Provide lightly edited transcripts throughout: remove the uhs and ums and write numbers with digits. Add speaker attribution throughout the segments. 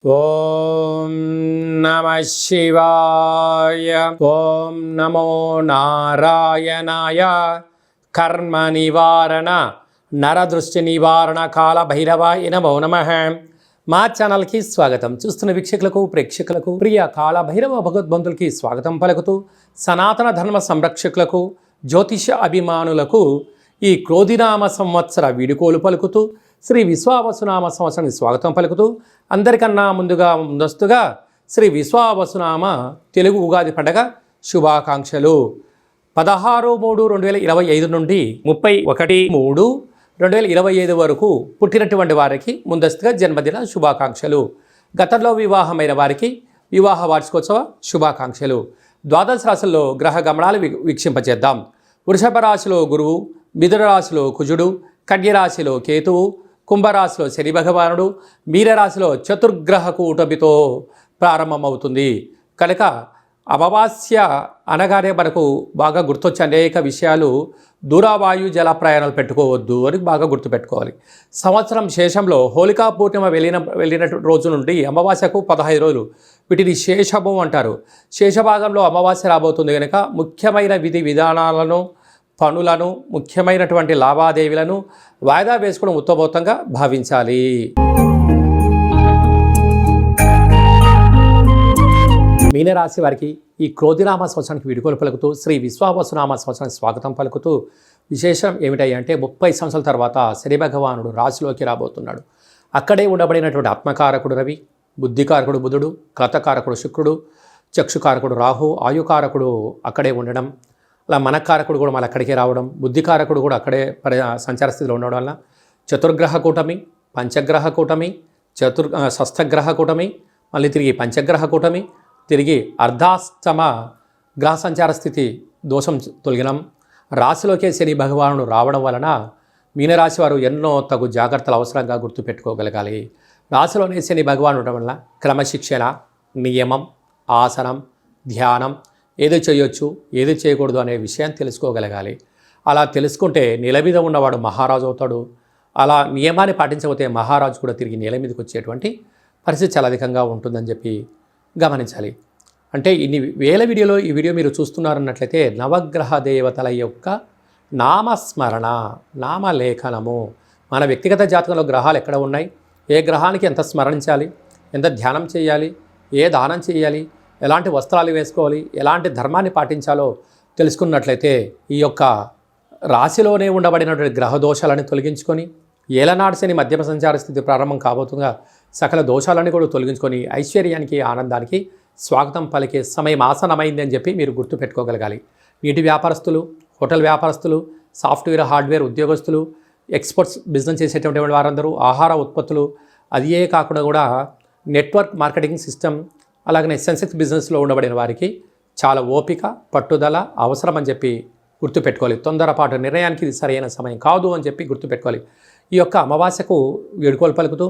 Speaker 1: ఓం నమః శివాయ. ఓం నమో నారాయణాయ. కర్మ నివారణ నరదృష్టి నివారణ కాల భైరవాయ నమో నమః. మా ఛానల్కి స్వాగతం. చూస్తున్న వీక్షకులకు ప్రేక్షకులకు ప్రియ కాల భైరవ భగవద్బంధులకి స్వాగతం పలుకుతూ, సనాతన ధర్మ సంరక్షకులకు జ్యోతిష అభిమానులకు ఈ క్రోధినామ సంవత్సర వీడుకోలు పలుకుతూ, శ్రీ విశ్వావసునామ సంవత్సరానికి స్వాగతం పలుకుతూ, అందరికన్నా ముందస్తుగా శ్రీ విశ్వావసునామ తెలుగు ఉగాది పండగ శుభాకాంక్షలు. 16/3/2025 నుండి 31/3/2025 వరకు పుట్టినటువంటి వారికి ముందస్తుగా జన్మదిన శుభాకాంక్షలు. గతంలో వివాహమైన వారికి వివాహ వార్షికోత్సవ శుభాకాంక్షలు. ద్వాదశ రాశుల్లో గ్రహ గమనాలు వీక్షింపచేద్దాం. వృషభ రాశిలో గురువు, మిథున రాశిలో కుజుడు, కన్యరాశిలో కేతువు, కుంభరాశిలో శని భగవానుడు, మీనరాశిలో చతుర్గ్రహ కూటమితో ప్రారంభమవుతుంది. కనుక అమావాస్య అనగానే మనకు బాగా గుర్తొచ్చే అనేక విషయాలు, దూరవాయు జల ప్రయాణాలు పెట్టుకోవద్దు అని బాగా గుర్తుపెట్టుకోవాలి. సంవత్సరం శేషంలో హోళికా పూర్ణిమ వెళ్ళిన రోజు నుండి అమావాస్యకు 15 రోజులు, వీటిని శేషము అంటారు. శేషభాగంలో అమావాస్య రాబోతుంది కనుక ముఖ్యమైన విధి విధానాలను, పనులను, ముఖ్యమైనటువంటి లావాదేవీలను వాయిదా వేసుకోవడం ఉత్తమోత్తంగా భావించాలి. మీనరాశి వారికి ఈ క్రోధినామ సంవత్సరానికి వీడుకోలు పలుకుతూ, శ్రీ విశ్వావసునామ సంవత్సరానికి స్వాగతం పలుకుతూ, విశేషం ఏమిటంటే 30 సంవత్సరాల తర్వాత శని భగవానుడు రాశిలోకి రాబోతున్నాడు. అక్కడే ఉండబడినటువంటి ఆత్మకారకుడు రవి, బుద్ధికారకుడు బుధుడు, క్రతకారకుడు శుక్రుడు, చక్షుకారకుడు రాహు, ఆయుకారకుడు అక్కడే ఉండడం, అలా మనకారకుడు కూడా మళ్ళీ అక్కడికే రావడం, బుద్ధికారకుడు కూడా అక్కడే సంచార స్థితిలో ఉండడం వల్ల చతుర్గ్రహ కూటమి, పంచగ్రహ కూటమి, షష్ఠగ్రహ కూటమి, మళ్ళీ తిరిగి పంచగ్రహ కూటమి, తిరిగి అర్ధాష్టమ గ్రహ సంచార స్థితి దోషం తొలగినం, రాశిలోకే శని భగవానుడు రావడం వలన మీనరాశి వారు ఎన్నో తగు జాగ్రత్తలు అవసరంగా గుర్తుపెట్టుకోగలగాలి. రాశిలోనే శని భగవానుడు ఉండడం వల్ల క్రమశిక్షణ, నియమం, ఆసనం, ధ్యానం, ఏది చేయొచ్చు ఏది చేయకూడదు అనే విషయాన్ని తెలుసుకోగలగాలి. అలా తెలుసుకుంటే నేల మీద ఉన్నవాడు మహారాజు అవుతాడు. అలా నియమాన్ని పాటించకపోతే మహారాజు కూడా తిరిగి నేల మీదకి వచ్చేటువంటి పరిస్థితి చాలా అధికంగా ఉంటుందని చెప్పి గమనించాలి. అంటే ఇన్ని వేల వీడియోలో ఈ వీడియో మీరు చూస్తున్నారన్నట్లయితే నవగ్రహ దేవతల యొక్క నామస్మరణ, నామలేఖనము, మన వ్యక్తిగత జాతకంలో గ్రహాలు ఎక్కడ ఉన్నాయి, ఏ గ్రహానికి ఎంత స్మరించాలి, ఎంత ధ్యానం చేయాలి, ఏ దానం చేయాలి, ఎలాంటి వస్త్రాలు వేసుకోవాలి, ఎలాంటి ధర్మాన్ని పాటించాలో తెలుసుకున్నట్లయితే ఈ యొక్క రాశిలోనే ఉండబడినటువంటి గ్రహ దోషాలను తొలగించుకొని, ఏలనాడు శని మధ్యమ సంచార స్థితి ప్రారంభం కాబోతుందిగా సకల దోషాలన్నీ కూడా తొలగించుకొని ఐశ్వర్యానికి, ఆనందానికి స్వాగతం పలికే సమయం ఆసనమైంది అని చెప్పి మీరు గుర్తుపెట్టుకోగలగాలి. నీటి వ్యాపారస్తులు, హోటల్ వ్యాపారస్తులు, సాఫ్ట్వేర్ హార్డ్వేర్ ఉద్యోగస్తులు, ఎక్స్పోర్ట్స్ బిజినెస్ చేసేటువంటి వారందరూ, ఆహార ఉత్పత్తులు, అదే కాకుండా కూడా నెట్వర్క్ మార్కెటింగ్ సిస్టమ్, అలాగనే సెన్సెక్స్ బిజినెస్లో ఉండబడిన వారికి చాలా ఓపిక, పట్టుదల అవసరం అని చెప్పి గుర్తుపెట్టుకోవాలి. తొందరపాటు నిర్ణయానికి ఇది సరైన సమయం కాదు అని చెప్పి గుర్తుపెట్టుకోవాలి. ఈ యొక్క అమావాస్యకు వేడుకోలు పలుకుతూ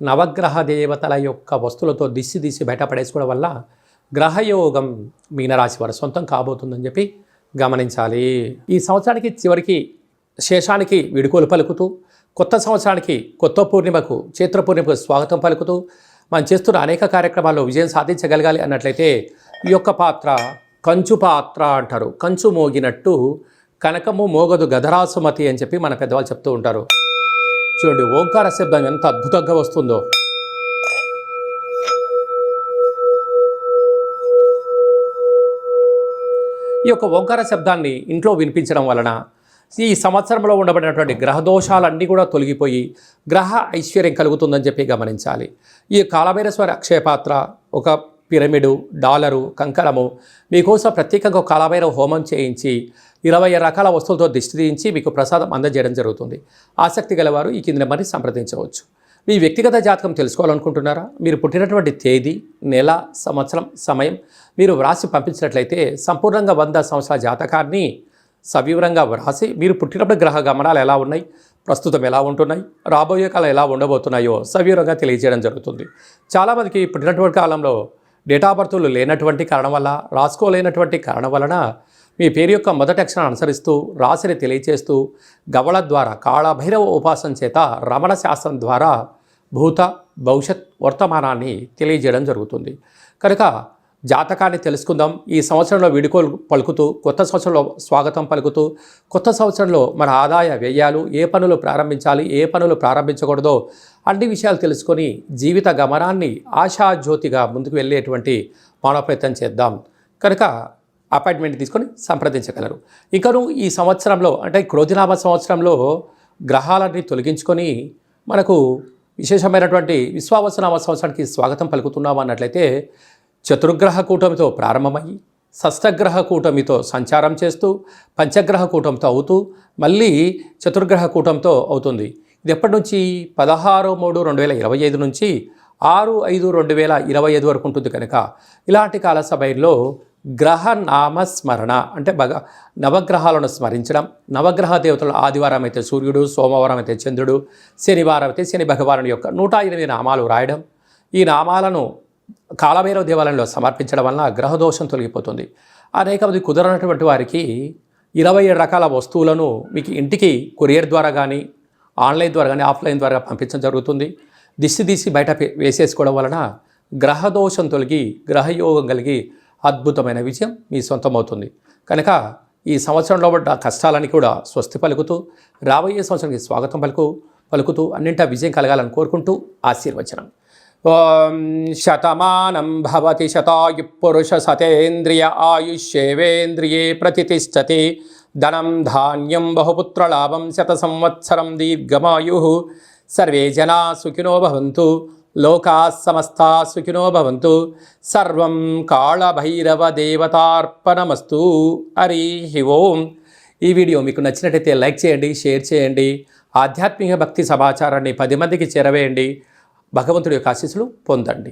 Speaker 1: నవగ్రహ దేవతల యొక్క వస్తువులతో దిశి బయటపడేసుకోవడం వల్ల గ్రహయోగం మీనరాశి వారి సొంతం కాబోతుందని చెప్పి గమనించాలి. ఈ సంవత్సరానికి చివరికి శేషానికి వేడుకోలు పలుకుతూ, కొత్త సంవత్సరానికి కొత్త పూర్ణిమకు, చైత్ర పూర్ణిమకు స్వాగతం పలుకుతూ మనం చేస్తున్న అనేక కార్యక్రమాల్లో విజయం సాధించగలగాలి అన్నట్లయితే ఈ యొక్క పాత్ర కంచు పాత్ర అంటారు. కంచు మోగినట్టు కనకము మోగదు గధరాసుమతి అని చెప్పి మన పెద్దవాళ్ళు చెప్తూ ఉంటారు. చూడండి, ఓంకార శబ్దం ఎంత అద్భుతంగా వస్తుందో. ఈ యొక్క ఓంకార శబ్దాన్ని ఇంట్లో వినిపించడం వలన ఈ సంవత్సరంలో ఉండబడినటువంటి గ్రహ దోషాలన్నీ కూడా తొలగిపోయి గ్రహ ఐశ్వర్యం కలుగుతుందని చెప్పి గమనించాలి. ఈ కాలభైరవేశ్వర అక్షయపాత్ర, ఒక పిరమిడు, డాలరు, కంకణము మీకోసం ప్రత్యేకంగా ఒక కాలభైరవ హోమం చేయించి 20 రకాల వస్తువులతో దిష్టి తీయించి మీకు ప్రసాదం అందజేయడం జరుగుతుంది. ఆసక్తి గలవారు ఈ కింద మరి సంప్రదించవచ్చు. మీ వ్యక్తిగత జాతకం తెలుసుకోవాలనుకుంటున్నారా? మీరు పుట్టినటువంటి తేదీ, నెల, సంవత్సరం, సమయం మీరు వ్రాసి పంపించినట్లయితే సంపూర్ణంగా 100 సంవత్సరాల జాతకాన్ని సవివరంగా వ్రాసి, మీరు పుట్టినప్పుడు గ్రహ గమనాలు ఎలా ఉన్నాయి, ప్రస్తుతం ఎలా ఉంటున్నాయి, రాబోయే కాలం ఎలా ఉండబోతున్నాయో సవివరంగా తెలియజేయడం జరుగుతుంది. చాలామందికి పుట్టినటువంటి కాలంలో డేటా ఆఫ్ బర్త్లు లేనటువంటి కారణం వల్ల, రాసుకోలేనటువంటి కారణం వలన మీ పేరు యొక్క మొదటి అక్షరాన్ని అనుసరిస్తూ రాశిని తెలియచేస్తూ గవళ ద్వారా కాళభైరవ ఉపాసన చేత రమణ శాస్త్రం ద్వారా భూత భవిష్యత్ వర్తమానాన్ని తెలియజేయడం జరుగుతుంది. కనుక జాతకాన్ని తెలుసుకుందాం. ఈ సంవత్సరంలో వీడుకోలు పలుకుతూ, కొత్త సంవత్సరంలో స్వాగతం పలుకుతూ, కొత్త సంవత్సరంలో మన ఆదాయ వ్యయాలు, ఏ పనులు ప్రారంభించాలి, ఏ పనులు ప్రారంభించకూడదో అన్ని విషయాలు తెలుసుకొని జీవిత గమనాన్ని ఆశాజ్యోతిగా ముందుకు వెళ్ళేటువంటి మానవ ప్రయత్నం చేద్దాం. కనుక అపాయింట్మెంట్ తీసుకొని సంప్రదించగలరు. ఇంకను ఈ సంవత్సరంలో అంటే క్రోధినామ సంవత్సరంలో గ్రహాలన్నీ తొలగించుకొని మనకు విశేషమైనటువంటి విశ్వావసునామ సంవత్సరానికి స్వాగతం పలుకుతున్నాం అన్నట్లయితే చతుర్గ్రహ కూటమితో ప్రారంభమయ్యి షష్టగ్రహ కూటమితో సంచారం చేస్తూ పంచగ్రహ కూటమితో అవుతూ మళ్ళీ చతుర్గ్రహ కూటమితో అవుతుంది. ఇది ఎప్పటి నుంచి 16/3/2025 నుంచి 6/5/2025 వరకు ఉంటుంది. కనుక ఇలాంటి కాల సమయంలో గ్రహ నామస్మరణ అంటే నవగ్రహాలను స్మరించడం, నవగ్రహ దేవతలు ఆదివారం అయితే సూర్యుడు, సోమవారం అయితే చంద్రుడు, శనివారం అయితే శని భగవానుడి యొక్క 108 నామాలు రాయడం, ఈ నామాలను కాలభైరవ దేవాలయంలో సమర్పించడం వలన గ్రహదోషం తొలగిపోతుంది. అనేక మంది కుదరనటువంటి వారికి 27 రకాల వస్తువులను మీకు ఇంటికి కొరియర్ ద్వారా కానీ, ఆన్లైన్ ద్వారా కానీ, ఆఫ్లైన్ ద్వారా పంపించడం జరుగుతుంది. దిష్టి బయట వేసేసుకోవడం వలన గ్రహదోషం తొలగి గ్రహయోగం కలిగి అద్భుతమైన విజయం మీ సొంతమవుతుంది. కనుక ఈ సంవత్సరంలో పడ్డ కష్టాలని కూడా స్వస్తి పలుకుతూ రాబోయే సంవత్సరానికి స్వాగతం పలుకుతూ అన్నింటా విజయం కలగాలని కోరుకుంటూ ఆశీర్వచనం. ఓం శతమానం భవతి శతాయు పురుష సతేంద్రియ ఆయుష్యేవేంద్రియే ప్రతిష్టతి ధనం ధాన్యం బహుపుత్రలాభం శత సంవత్సరం దీర్ఘమాయు సర్వే జనా సుఖినో భవంతు లోకా సమస్తా సుఖినో భవంతు సర్వం కాళభైరవ దేవతార్పణమస్తు. హరి ఓం. ఈ వీడియో మీకు నచ్చినట్టయితే లైక్ చేయండి, షేర్ చేయండి. ఆధ్యాత్మిక భక్తి సమాచారాన్ని 10 మందికి చేరవేయండి. భగవంతుడి యొక్క ఆశీస్సులు పొందండి.